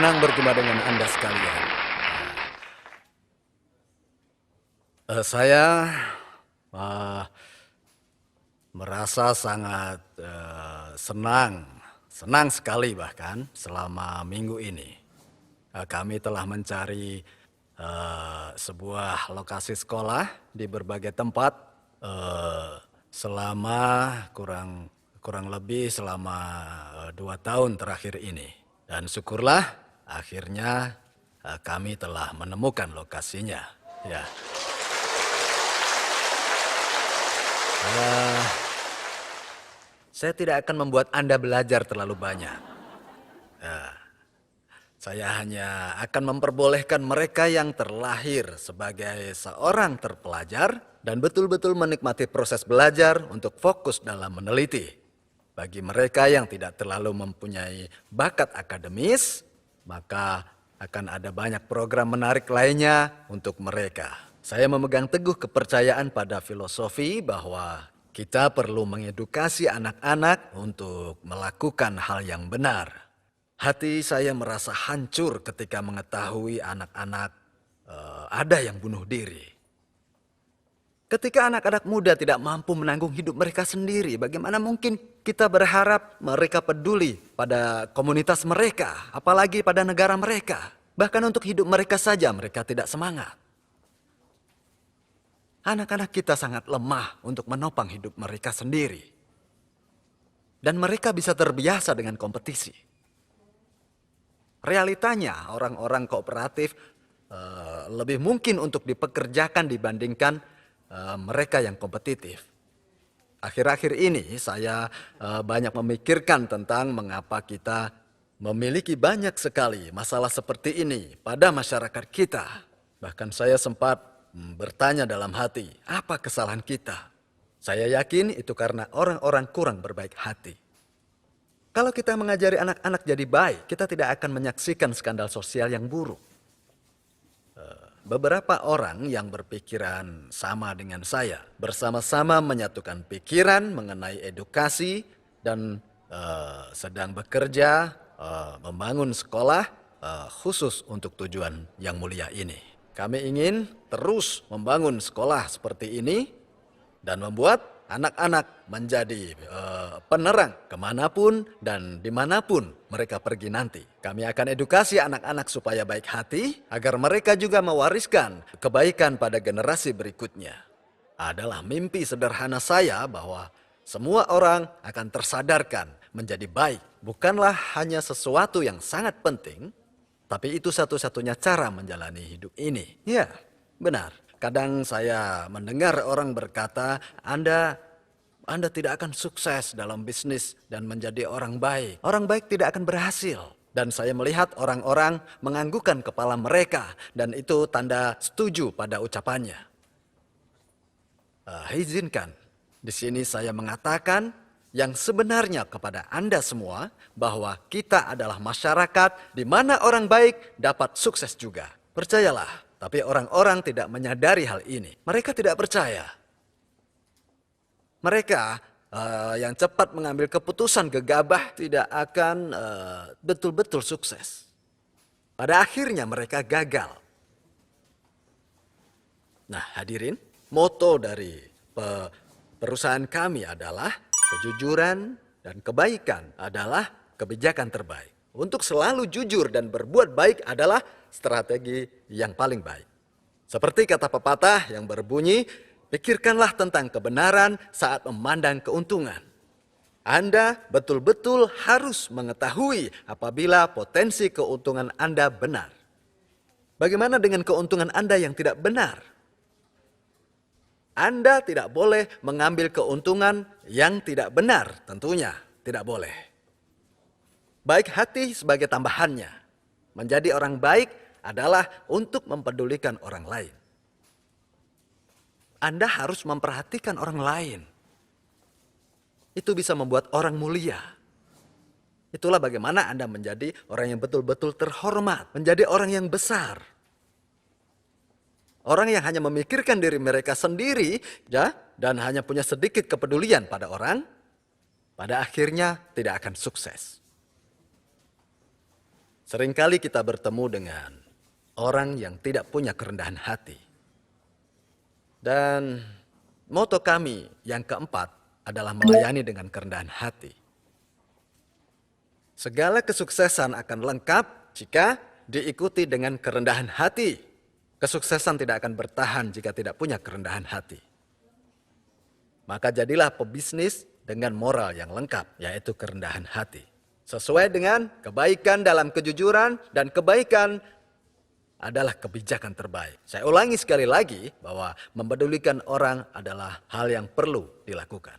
senang berjumpa dengan Anda sekalian. Saya eh, merasa sangat senang sekali bahkan selama minggu ini. Kami telah mencari sebuah lokasi sekolah di berbagai tempat selama kurang lebih selama 2 tahun terakhir ini. Dan syukurlah akhirnya kami telah menemukan lokasinya. Ya. Saya tidak akan membuat Anda belajar terlalu banyak. Saya hanya akan memperbolehkan mereka yang terlahir sebagai seorang terpelajar dan betul-betul menikmati proses belajar untuk fokus dalam meneliti. Bagi mereka yang tidak terlalu mempunyai bakat akademis, maka akan ada banyak program menarik lainnya untuk mereka. Saya memegang teguh kepercayaan pada filosofi bahwa kita perlu mengedukasi anak-anak untuk melakukan hal yang benar. Hati saya merasa hancur ketika mengetahui anak-anak ada yang bunuh diri. Ketika anak-anak muda tidak mampu menanggung hidup mereka sendiri, bagaimana mungkin kita berharap mereka peduli pada komunitas mereka, apalagi pada negara mereka. Bahkan untuk hidup mereka saja mereka tidak semangat. Anak-anak kita sangat lemah untuk menopang hidup mereka sendiri. Dan mereka bisa terbiasa dengan kompetisi. Realitanya orang-orang kooperatif lebih mungkin untuk dipekerjakan dibandingkan mereka yang kompetitif. Akhir-akhir ini saya banyak memikirkan tentang mengapa kita memiliki banyak sekali masalah seperti ini pada masyarakat kita. Bahkan saya sempat bertanya dalam hati, apa kesalahan kita? Saya yakin itu karena orang-orang kurang berbaik hati. Kalau kita mengajari anak-anak jadi baik, kita tidak akan menyaksikan skandal sosial yang buruk. Beberapa orang yang berpikiran sama dengan saya, bersama-sama menyatukan pikiran mengenai edukasi dan sedang bekerja membangun sekolah khusus untuk tujuan yang mulia ini. Kami ingin terus membangun sekolah seperti ini dan membuat anak-anak menjadi penerang kemanapun dan dimanapun mereka pergi nanti. Kami akan edukasi anak-anak supaya baik hati agar mereka juga mewariskan kebaikan pada generasi berikutnya. Adalah mimpi sederhana saya bahwa semua orang akan tersadarkan menjadi baik. Bukanlah hanya sesuatu yang sangat penting, tapi itu satu-satunya cara menjalani hidup ini. Ya, benar. Kadang saya mendengar orang berkata, Anda tidak akan sukses dalam bisnis dan menjadi orang baik. Orang baik tidak akan berhasil. Dan saya melihat orang-orang menganggukkan kepala mereka dan itu tanda setuju pada ucapannya. Izinkan, di sini saya mengatakan yang sebenarnya kepada Anda semua bahwa kita adalah masyarakat di mana orang baik dapat sukses juga. Percayalah. Tapi orang-orang tidak menyadari hal ini. Mereka tidak percaya. Mereka yang cepat mengambil keputusan gegabah tidak akan betul-betul sukses. Pada akhirnya mereka gagal. Nah, hadirin, moto dari perusahaan kami adalah kejujuran dan kebaikan adalah kebijakan terbaik. Untuk selalu jujur dan berbuat baik adalah strategi yang paling baik. Seperti kata pepatah yang berbunyi, pikirkanlah tentang kebenaran saat memandang keuntungan. Anda betul-betul harus mengetahui apabila potensi keuntungan Anda benar. Bagaimana dengan keuntungan Anda yang tidak benar? Anda tidak boleh mengambil keuntungan yang tidak benar, tentunya tidak boleh. Baik hati sebagai tambahannya. Menjadi orang baik adalah untuk mempedulikan orang lain. Anda harus memperhatikan orang lain. Itu bisa membuat orang mulia. Itulah bagaimana Anda menjadi orang yang betul-betul terhormat. Menjadi orang yang besar. Orang yang hanya memikirkan diri mereka sendiri ya, dan hanya punya sedikit kepedulian pada orang, pada akhirnya tidak akan sukses. Seringkali kita bertemu dengan orang yang tidak punya kerendahan hati. Dan moto kami yang keempat adalah melayani dengan kerendahan hati. Segala kesuksesan akan lengkap jika diikuti dengan kerendahan hati. Kesuksesan tidak akan bertahan jika tidak punya kerendahan hati. Maka jadilah pebisnis dengan moral yang lengkap, yaitu kerendahan hati. Sesuai dengan kebaikan dalam kejujuran, dan kebaikan adalah kebijakan terbaik. Saya ulangi sekali lagi bahwa mempedulikan orang adalah hal yang perlu dilakukan.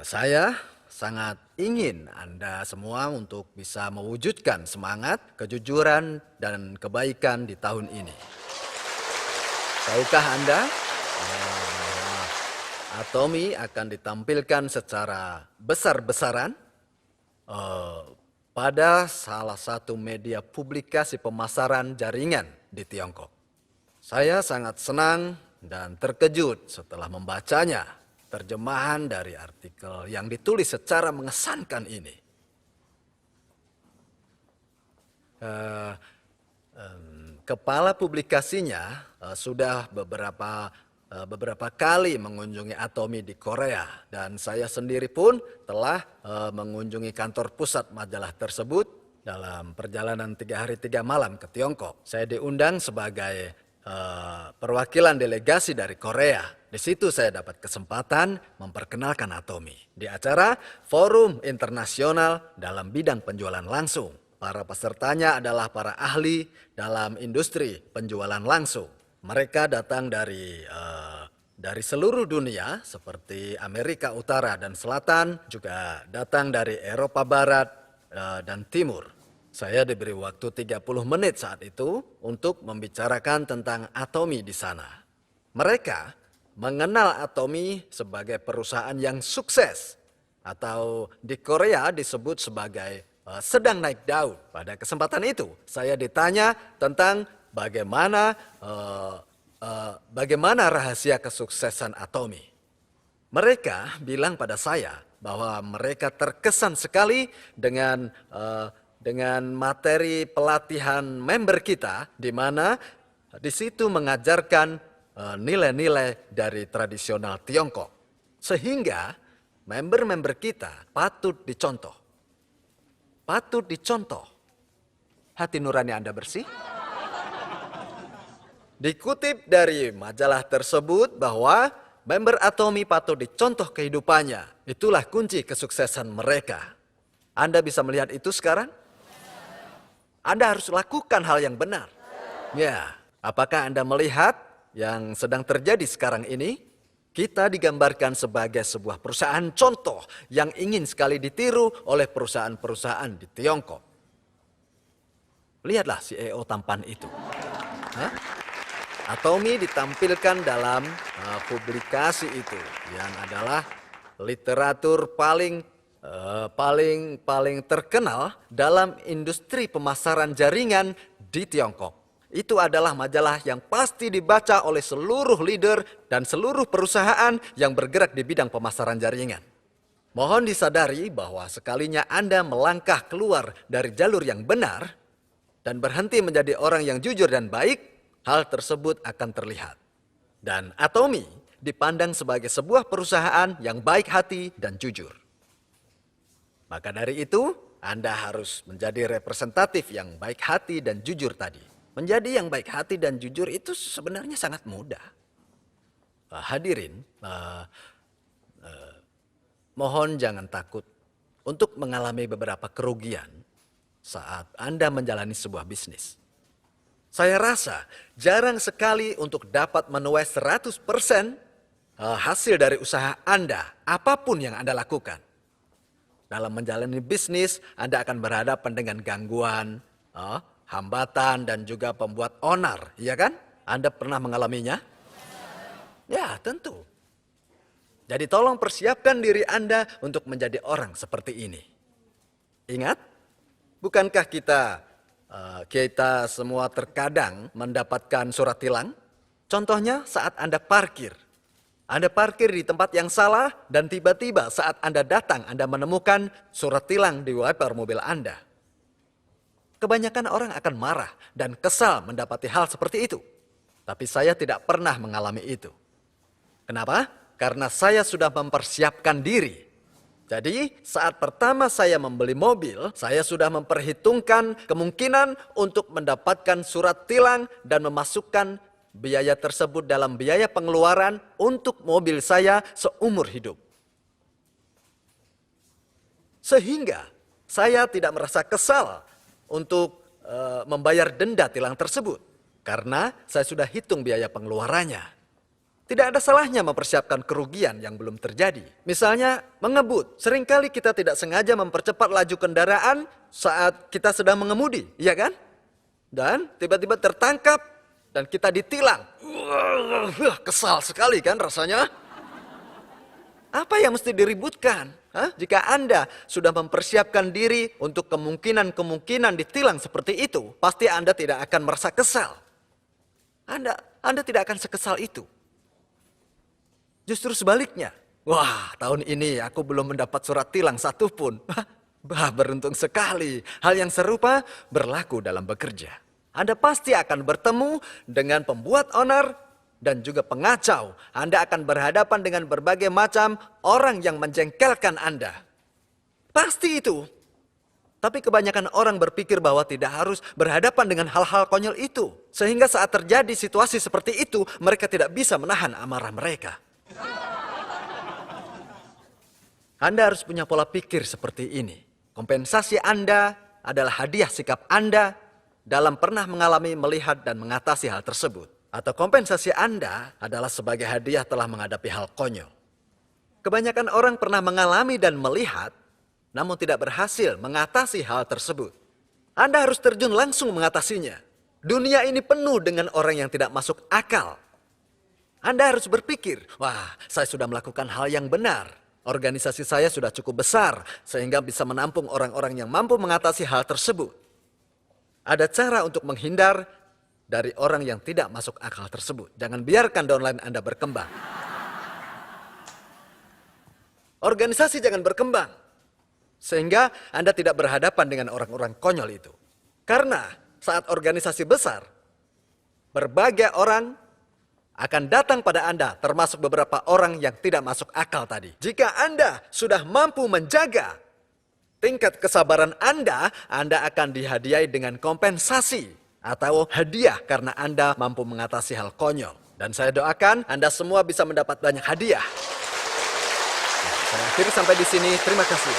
Saya sangat ingin Anda semua untuk bisa mewujudkan semangat, kejujuran, dan kebaikan di tahun ini. Tahukah Anda bahwa Atomy akan ditampilkan secara besar-besaran pada salah satu media publikasi pemasaran jaringan di Tiongkok. Saya sangat senang dan terkejut setelah membacanya, terjemahan dari artikel yang ditulis secara mengesankan ini. Kepala publikasinya sudah beberapa kali mengunjungi Atomy di Korea, dan saya sendiri pun telah mengunjungi kantor pusat majalah tersebut dalam perjalanan 3 hari 3 malam ke Tiongkok. Saya diundang sebagai perwakilan delegasi dari Korea. Di situ saya dapat kesempatan memperkenalkan Atomy di acara Forum Internasional dalam bidang penjualan langsung. Para pesertanya adalah para ahli dalam industri penjualan langsung. Mereka datang dari seluruh dunia seperti Amerika Utara dan Selatan, juga datang dari Eropa Barat dan Timur. Saya diberi waktu 30 menit saat itu untuk membicarakan tentang Atomy di sana. Mereka mengenal Atomy sebagai perusahaan yang sukses, atau di Korea disebut sebagai sedang naik daun. Pada kesempatan itu saya ditanya tentang bagaimana rahasia kesuksesan Atomy. Mereka bilang pada saya bahwa mereka terkesan sekali dengan materi pelatihan member kita, di mana di situ mengajarkan nilai-nilai dari tradisional Tiongkok, sehingga member-member kita patut dicontoh. Patut dicontoh. Hati nurani Anda bersih? Dikutip dari majalah tersebut bahwa member Atomy patut dicontoh kehidupannya. Itulah kunci kesuksesan mereka. Anda bisa melihat itu sekarang? Anda harus lakukan hal yang benar. Ya, apakah Anda melihat yang sedang terjadi sekarang ini? Kita digambarkan sebagai sebuah perusahaan contoh yang ingin sekali ditiru oleh perusahaan-perusahaan di Tiongkok. Lihatlah CEO tampan itu. Atomy ditampilkan dalam publikasi itu, yang adalah literatur paling terkenal dalam industri pemasaran jaringan di Tiongkok. Itu adalah majalah yang pasti dibaca oleh seluruh leader dan seluruh perusahaan yang bergerak di bidang pemasaran jaringan. Mohon disadari bahwa sekalinya Anda melangkah keluar dari jalur yang benar dan berhenti menjadi orang yang jujur dan baik, hal tersebut akan terlihat. Dan Atomy dipandang sebagai sebuah perusahaan yang baik hati dan jujur. Maka dari itu, Anda harus menjadi representatif yang baik hati dan jujur tadi. Menjadi yang baik hati dan jujur itu sebenarnya sangat mudah. Hadirin, mohon jangan takut untuk mengalami beberapa kerugian saat Anda menjalani sebuah bisnis. Saya rasa jarang sekali untuk dapat menuai 100% hasil dari usaha Anda, apapun yang Anda lakukan. Dalam menjalani bisnis, Anda akan berhadapan dengan gangguan, hambatan, dan juga pembuat onar, iya kan? Anda pernah mengalaminya? Ya, tentu. Jadi tolong persiapkan diri Anda untuk menjadi orang seperti ini. Ingat, bukankah kita semua terkadang mendapatkan surat tilang? Contohnya saat Anda parkir. Anda parkir di tempat yang salah, dan tiba-tiba saat Anda datang, Anda menemukan surat tilang di wiper mobil Anda. Kebanyakan orang akan marah dan kesal mendapati hal seperti itu. Tapi saya tidak pernah mengalami itu. Kenapa? Karena saya sudah mempersiapkan diri. Jadi saat pertama saya membeli mobil, saya sudah memperhitungkan kemungkinan untuk mendapatkan surat tilang dan memasukkan biaya tersebut dalam biaya pengeluaran untuk mobil saya seumur hidup. Sehingga saya tidak merasa kesal untuk membayar denda tilang tersebut. Karena saya sudah hitung biaya pengeluarannya. Tidak ada salahnya mempersiapkan kerugian yang belum terjadi. Misalnya mengebut. Seringkali kita tidak sengaja mempercepat laju kendaraan saat kita sedang mengemudi, iya kan? Dan tiba-tiba tertangkap dan kita ditilang. Kesal sekali kan rasanya? Apa yang mesti diributkan? Jika Anda sudah mempersiapkan diri untuk kemungkinan-kemungkinan ditilang seperti itu, pasti Anda tidak akan merasa kesal. Anda tidak akan sekesal itu. Justru sebaliknya. Wah, tahun ini aku belum mendapat surat tilang satupun. Beruntung sekali. Hal yang serupa berlaku dalam bekerja. Anda pasti akan bertemu dengan pembuat onar dan juga pengacau. Anda akan berhadapan dengan berbagai macam orang yang menjengkelkan Anda. Pasti itu. Tapi kebanyakan orang berpikir bahwa tidak harus berhadapan dengan hal-hal konyol itu. Sehingga saat terjadi situasi seperti itu, mereka tidak bisa menahan amarah mereka. Anda harus punya pola pikir seperti ini. Kompensasi Anda adalah hadiah sikap Anda dalam pernah mengalami, melihat, dan mengatasi hal tersebut. Atau kompensasi Anda adalah sebagai hadiah telah menghadapi hal konyol. Kebanyakan orang pernah mengalami dan melihat, namun tidak berhasil mengatasi hal tersebut. Anda harus terjun langsung mengatasinya. Dunia ini penuh dengan orang yang tidak masuk akal. Anda harus berpikir, wah, saya sudah melakukan hal yang benar. Organisasi saya sudah cukup besar, sehingga bisa menampung orang-orang yang mampu mengatasi hal tersebut. Ada cara untuk menghindar dari orang yang tidak masuk akal tersebut. Jangan biarkan downline Anda berkembang. Organisasi jangan berkembang. Sehingga Anda tidak berhadapan dengan orang-orang konyol itu. Karena saat organisasi besar, berbagai orang akan datang pada Anda, termasuk beberapa orang yang tidak masuk akal tadi. Jika Anda sudah mampu menjaga tingkat kesabaran Anda akan dihadiahi dengan kompensasi atau hadiah karena Anda mampu mengatasi hal konyol. Dan saya doakan Anda semua bisa mendapat banyak hadiah. Saya akhiri sampai di sini. Terima kasih.